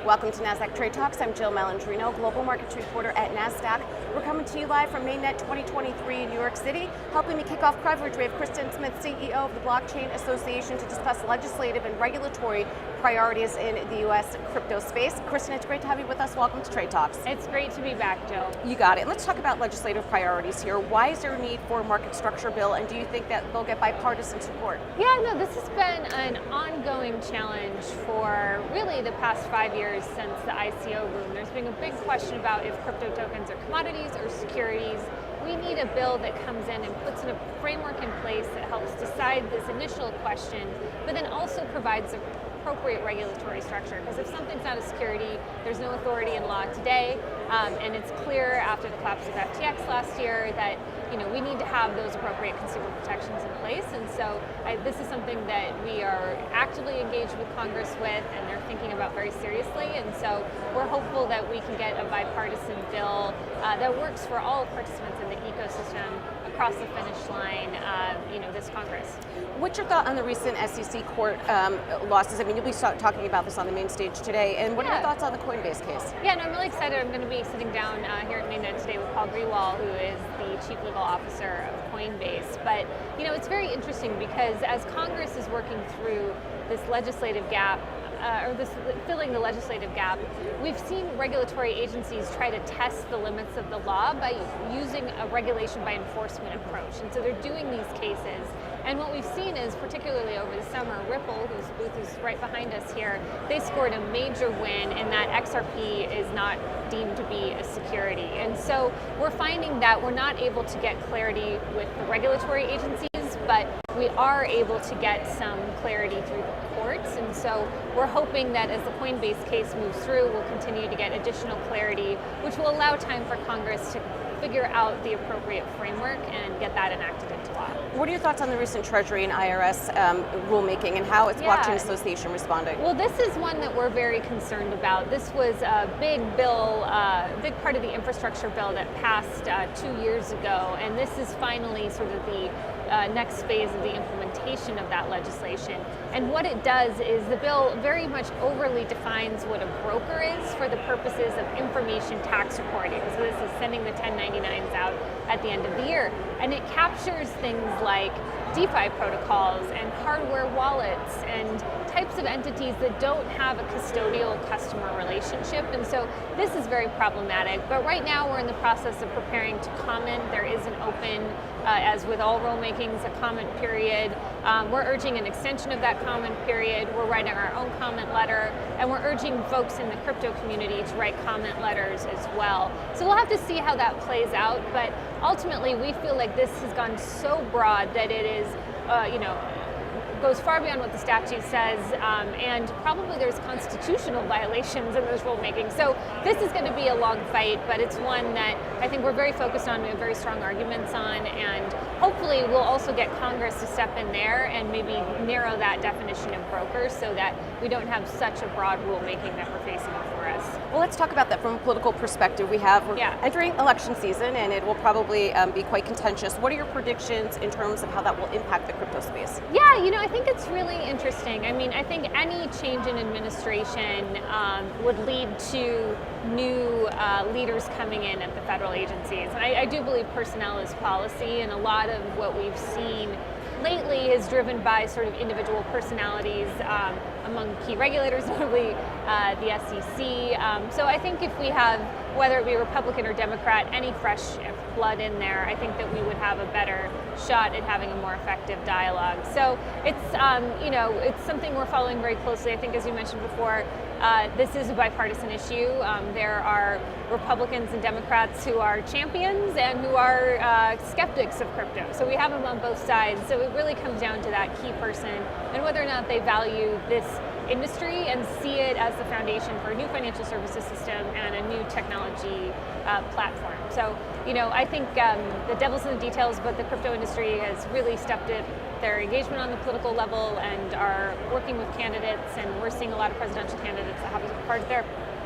Welcome to Nasdaq Trade Talks. I'm Jill Malandrino, Global Markets Reporter at Nasdaq. We're coming to you live from Mainnet 2023 in New York City. Helping me kick off coverage, we have Kristin Smith, CEO of the Blockchain Association, to discuss legislative and regulatory priorities in the U.S. crypto space. Kristin, it's great to have you with us. Welcome to Trade Talks. It's great to be back, Jill. You got it. Let's talk about legislative priorities here. Why is there a need for a market structure bill, and do you think that they'll get bipartisan support? Yeah, no, this has been an ongoing challenge for really the past 5 years since the ICO boom. There's been a big question about if crypto tokens are commodities or securities. We need a bill that comes in and puts a framework in place that helps decide this initial question, but then also provides appropriate regulatory structure. Because if something's not a security, there's no authority in law today, and it's clear after the collapse of FTX last year that we need to have those appropriate consumer protections in place. And so this is something that we are actively engaged with Congress with, and they're thinking about very seriously. And so we're hopeful that we can get a bipartisan bill that works for all participants in the ecosystem across the finish line, this Congress. What's your thought on the recent SEC court losses? I mean, you'll be talking about this on the main stage today. And what are your thoughts on the Coinbase case? Yeah, no, I'm really excited. I'm going to be sitting down here at Mainnet today with Paul Grewal, who is the Chief Legal Officer of Coinbase. But, it's very interesting because as Congress is working through this legislative gap, filling the legislative gap, we've seen regulatory agencies try to test the limits of the law by using a regulation by enforcement approach. And so they're doing these cases. And what we've seen is, particularly over the summer, Ripple, whose booth is right behind us here, they scored a major win in that XRP is not deemed to be a security. And so we're finding that we're not able to get clarity with the regulatory agencies, but we are able to get some clarity through the courts. And so we're hoping that as the Coinbase case moves through, we'll continue to get additional clarity, which will allow time for Congress to figure out the appropriate framework and get that enacted into law. What are your thoughts on the recent Treasury and IRS rulemaking, and how is the Blockchain Association responding? Well, this is one that we're very concerned about. This was a big bill, big part of the infrastructure bill that passed 2 years ago, and this is finally sort of the next phase of the implementation of that legislation. And what it does is the bill very much overly defines what a broker is for the purposes of information tax reporting. So this is sending the 1099s out at the end of the year. And it captures things like DeFi protocols and hardware wallets and types of entities that don't have a custodial customer relationship. And so this is very problematic. But right now we're in the process of preparing to comment. There is an open, as with all rulemakings, a comment period. We're urging an extension of that comment period. We're writing our own comment letter, and we're urging folks in the crypto community to write comment letters as well. So we'll have to see how that plays out, but ultimately we feel like this has gone so broad that it is, goes far beyond what the statute says, and probably there's constitutional violations in those rulemakings. So this is going to be a long fight, but it's one that I think we're very focused on, we have very strong arguments on, and hopefully we'll also get Congress to step in there and maybe narrow that definition of brokers so that we don't have such a broad rulemaking that we're facing before us. Well, let's talk about that from a political perspective. We're entering election season, and it will probably be quite contentious. What are your predictions in terms of how that will impact the crypto space? Yeah, I think it's really interesting. I mean, I think any change in administration would lead to new leaders coming in at the federal agencies. And I do believe personnel is policy, and a lot of what we've seen lately is driven by sort of individual personalities among key regulators, notably the SEC. So I think if we have, whether it be Republican or Democrat, any fresh blood in there, I think that we would have a better shot at having a more effective dialogue. So it's, it's something we're following very closely. I think, as you mentioned before, this is a bipartisan issue. There are Republicans and Democrats who are champions and who are skeptics of crypto. So we have them on both sides. So it really comes down to that key person and whether or not they value this industry and see it as the foundation for a new financial services system and a new technology platform. So, I think the devil's in the details, but the crypto industry has really stepped up their engagement on the political level and are working with candidates, and we're seeing a lot of presidential candidates that have it as part of their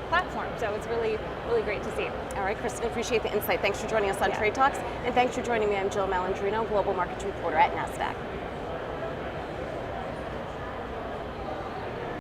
platform. So it's really, really great to see. All right, Kristin, appreciate the insight. Thanks for joining us on Trade Talks, and thanks for joining me. I'm Jill Malandrino, Global Markets Reporter at Nasdaq.